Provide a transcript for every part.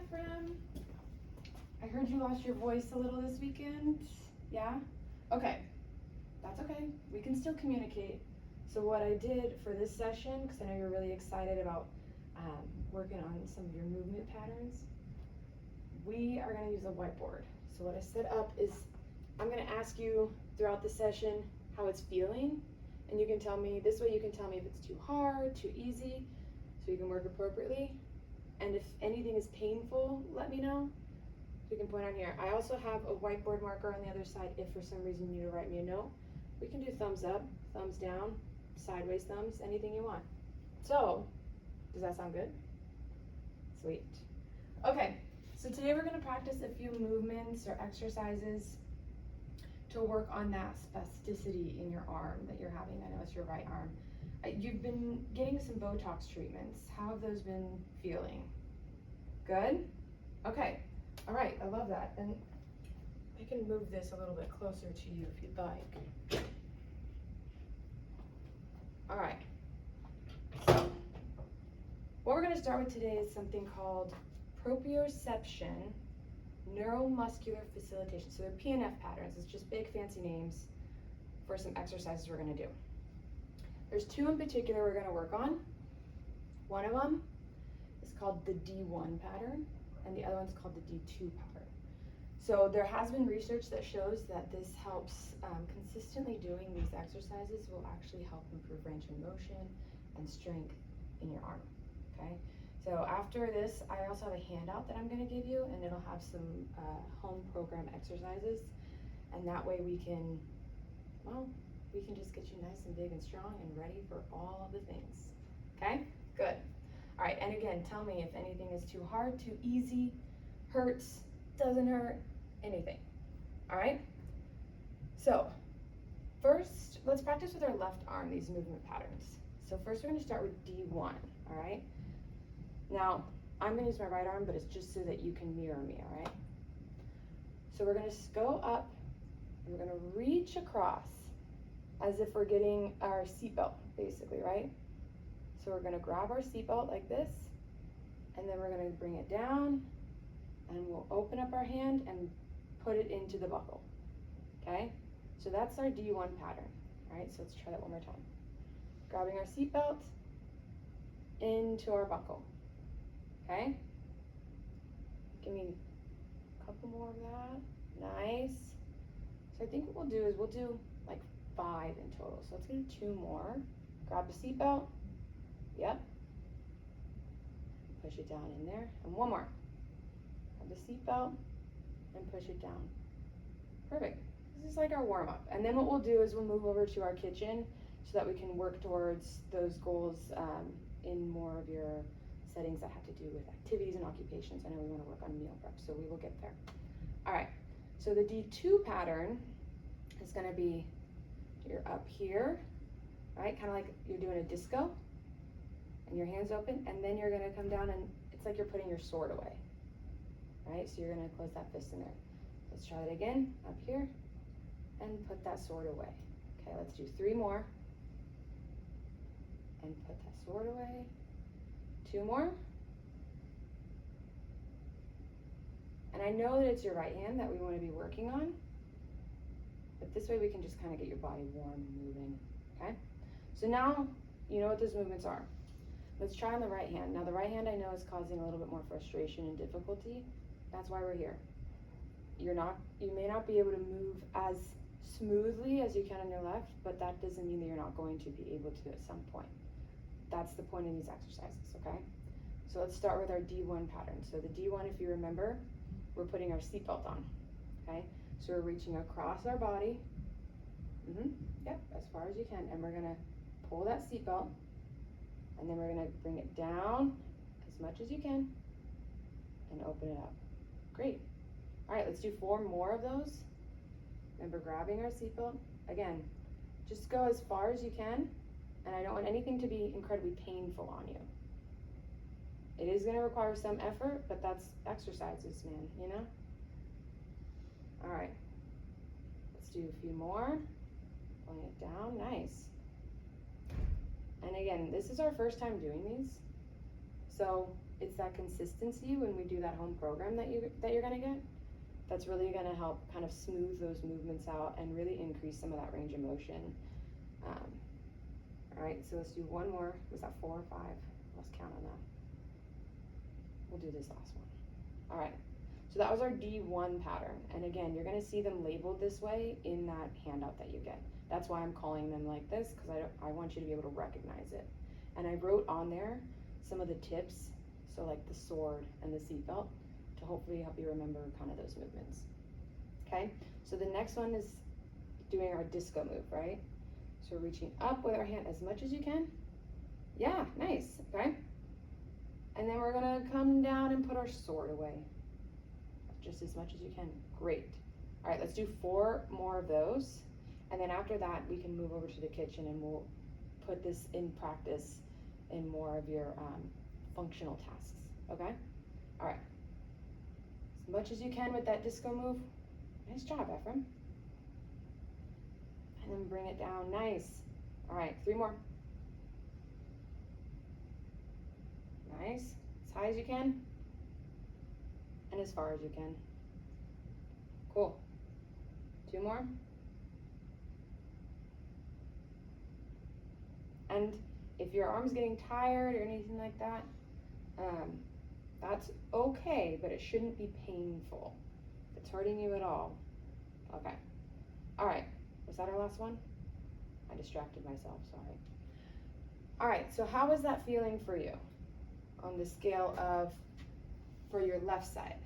diaphragm. I heard you lost your voice a little this weekend. Yeah? Okay. That's okay. We can still communicate. So what I did for this session, because I know you're really excited about working on some of your movement patterns, we are going to use a whiteboard. So what I set up is I'm going to ask you throughout the session how it's feeling, and you can tell me, this way you can tell me if it's too hard, too easy, so you can work appropriately. And if anything is painful, let me know. So you can point on here. I also have a whiteboard marker on the other side if for some reason you need to write me a note. We can do thumbs up, thumbs down, sideways thumbs, anything you want. So, does that sound good? Sweet. Okay, so today we're going to practice a few movements or exercises to work on that spasticity in your arm that you're having. I know it's your right arm. You've been getting some Botox treatments. How have those been feeling? Good? Okay. All right, I love that. And I can move this a little bit closer to you if you'd like. All right. So, what we're going to start with today is something called proprioception neuromuscular facilitation. So they're PNF patterns. It's just big fancy names for some exercises we're going to do. There's two in particular we're going to work on. One of them is called the D1 pattern, and the other one's called the D2 pattern. So there has been research that shows that this helps, consistently doing these exercises will actually help improve range of motion and strength in your arm, okay? So after this, I also have a handout that I'm going to give you, and it'll have some home program exercises, and that way we can just get you nice and big and strong and ready for all of the things, okay? Good. All right, and again, tell me if anything is too hard, too easy, hurts, doesn't hurt, anything, all right? So first, let's practice with our left arm, these movement patterns. So first we're going to start with D1, all right? Now, I'm going to use my right arm, but it's just so that you can mirror me, all right? So we're going to go up, and we're going to reach across as if we're getting our seatbelt, basically, right? So we're going to grab our seatbelt like this, and then we're going to bring it down, and we'll open up our hand and put it into the buckle, okay? So that's our D1 pattern, all right? So let's try that one more time. Grabbing our seatbelt into our buckle. Okay, give me a couple more of that. Nice. So I think what we'll do is we'll do like 5 in total. So let's do 2 more. Grab the seatbelt. Yep. Push it down in there. And 1 more. Grab the seatbelt and push it down. Perfect. This is like our warm up. And then what we'll do is we'll move over to our kitchen so that we can work towards those goals in more of your settings that have to do with activities and occupations. I know we want to work on meal prep, so we will get there. All right, so the D2 pattern is going to be, you're up here, right? Kind of like you're doing a disco, and your hands open, and then you're going to come down, and it's like you're putting your sword away, right? So you're going to close that fist in there. Let's try that again, up here, and put that sword away. Okay, let's do 3 more, and put that sword away. 2 more. And I know that it's your right hand that we want to be working on, but this way we can just kind of get your body warm and moving, okay? So now you know what those movements are. Let's try on the right hand. Now the right hand I know is causing a little bit more frustration and difficulty. That's why we're here. You may not be able to move as smoothly as you can on your left, but that doesn't mean that you're not going to be able to at some point. That's the point of these exercises, okay? So let's start with our D1 pattern. So the D1, if you remember, we're putting our seatbelt on, okay? So we're reaching across our body, yep, as far as you can, and we're gonna pull that seatbelt, and then we're gonna bring it down as much as you can, and open it up. Great. All right, let's do 4 more of those. Remember grabbing our seatbelt. Again, just go as far as you can, and I don't want anything to be incredibly painful on you. It is going to require some effort, but that's exercises, man, you know? All right, let's do a few more. Pulling it down, nice. And again, this is our first time doing these. So it's that consistency when we do that home program that you're gonna get. That's really gonna help kind of smooth those movements out and really increase some of that range of motion. All right, so let's do one more. Was that 4 or 5? Let's count on that. We'll do this last one. All right, so that was our D1 pattern. And again, you're gonna see them labeled this way in that handout that you get. That's why I'm calling them like this, because I want you to be able to recognize it. And I wrote on there some of the tips, so like the sword and the seatbelt, to hopefully help you remember kind of those movements. Okay, so the next one is doing our disco move, right? So we're reaching up with our hand as much as you can. Yeah, nice, okay? And then we're gonna come down and put our sword away. Just as much as you can, great. All right, let's do 4 more of those. And then after that, we can move over to the kitchen and we'll put this in practice in more of your functional tasks, okay? All right, as much as you can with that disco move. Nice job, Ephraim. And then bring it down, nice. All right, 3 more. Nice, as high as you can, and as far as you can. Cool, 2 more. And if your arm's getting tired or anything like that, that's okay, but it shouldn't be painful. If it's hurting you at all, okay. All right, was that our last one? I distracted myself, sorry. All right, so how is that feeling for you on the scale of, for your left side?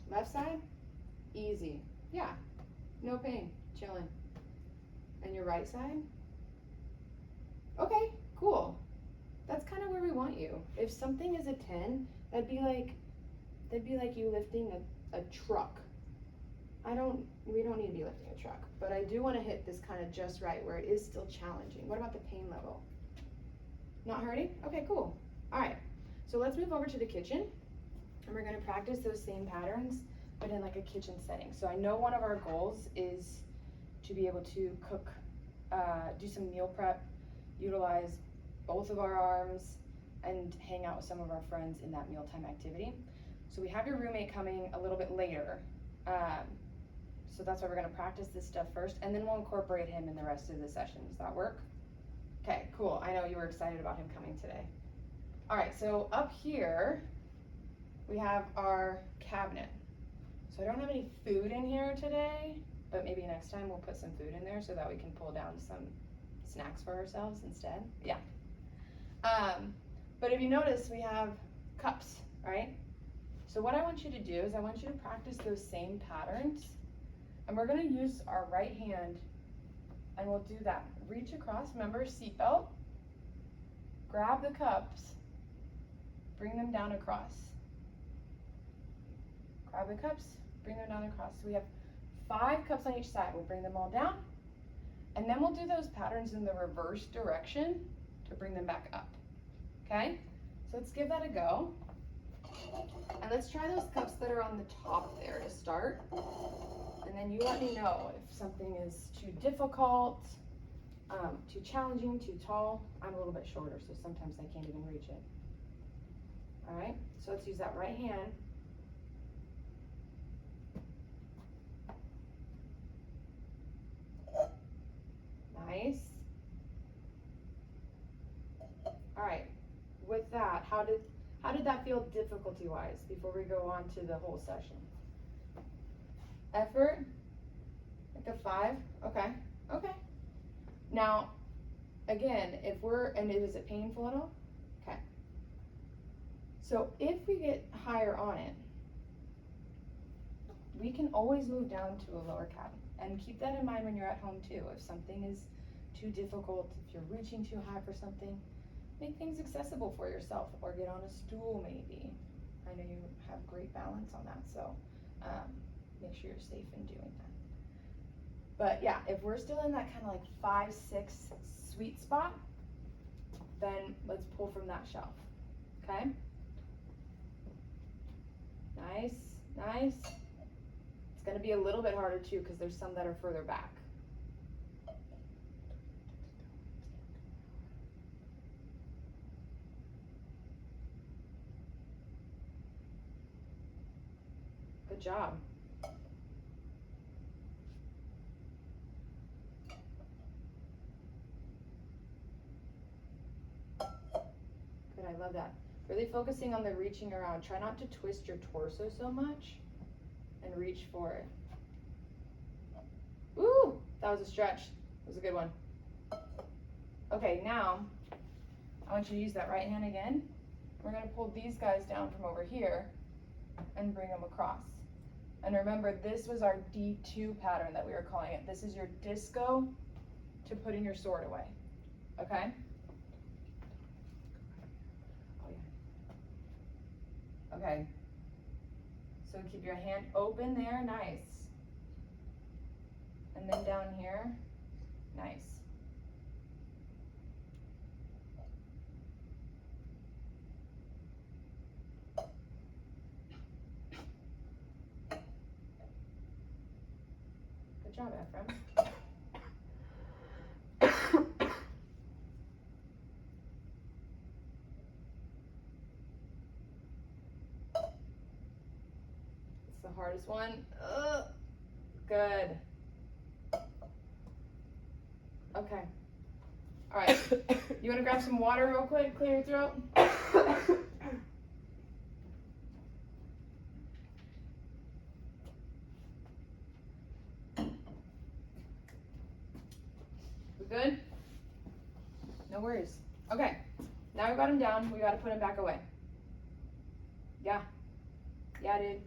Left side, easy, yeah, no pain, chilling. And your right side? Okay, cool. That's kind of where we want you. If something is a 10, that'd be like you lifting a truck. We don't need to be lifting a truck, but I do want to hit this kind of just right where it is still challenging. What about the pain level? Not hurting? Okay, cool. All right, so let's move over to the kitchen and we're going to practice those same patterns, but in like a kitchen setting. So I know one of our goals is to be able to cook, do some meal prep, utilize both of our arms, and hang out with some of our friends in that mealtime activity. So we have your roommate coming a little bit later. So that's why we're gonna practice this stuff first, and then we'll incorporate him in the rest of the session. Does that work? Okay, cool. I know you were excited about him coming today. All right, so up here, we have our cabinet. So I don't have any food in here today, but maybe next time we'll put some food in there so that we can pull down some snacks for ourselves instead. Yeah. But if you notice, we have cups, right? So what I want you to do is I want you to practice those same patterns, and we're gonna use our right hand, and we'll do that. Reach across, remember seatbelt, grab the cups, bring them down across. Grab the cups, bring them down across. So we have 5 cups on each side. We'll bring them all down, and then we'll do those patterns in the reverse direction to bring them back up, okay? So let's give that a go. And let's try those cups that are on the top there to start. And then you let me know if something is too difficult, too challenging, too tall. I'm a little bit shorter, so sometimes I can't even reach it. All right, so let's use that right hand. Nice. All right, with that, how did that feel difficulty-wise before we go on to the whole session? Effort, like a 5, okay, okay. Now, again, is it painful at all? Okay. So if we get higher on it, we can always move down to a lower cabin. And keep that in mind when you're at home too. If something is too difficult, if you're reaching too high for something, make things accessible for yourself, or get on a stool maybe. I know you have great balance on that, so make sure you're safe in doing that. But yeah, if we're still in that kind of like 5, 6 sweet spot, then let's pull from that shelf, okay? Nice, nice. It's gonna be a little bit harder too, because there's some that are further back. Good job. Good, I love that. Really focusing on the reaching around. Try not to twist your torso so much and reach for it. Ooh, that was a stretch. That was a good one. Okay, now I want you to use that right hand again. We're gonna pull these guys down from over here and bring them across. And remember, this was our D2 pattern that we were calling it. This is your disco to putting your sword away, okay? Oh, yeah. Okay, so keep your hand open there, nice. And then down here, nice. Good job, Ephraim. It's the hardest one. Ugh. Good. Okay. All right. You want to grab some water real quick, clear your throat? We good? No worries. Okay. Now we got him down. We got to put him back away. Yeah. Yeah, dude.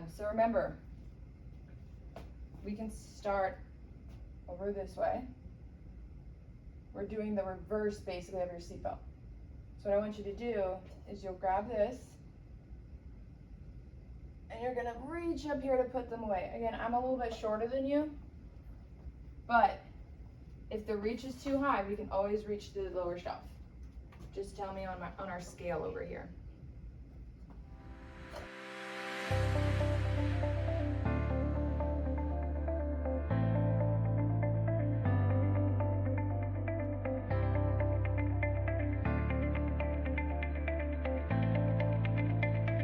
So remember, we can start over this way. We're doing the reverse basically of your seatbelt. So what I want you to do is you'll grab this and you're gonna reach up here to put them away. Again, I'm a little bit shorter than you, but if the reach is too high, we can always reach the lower shelf. Just tell me on our scale over here.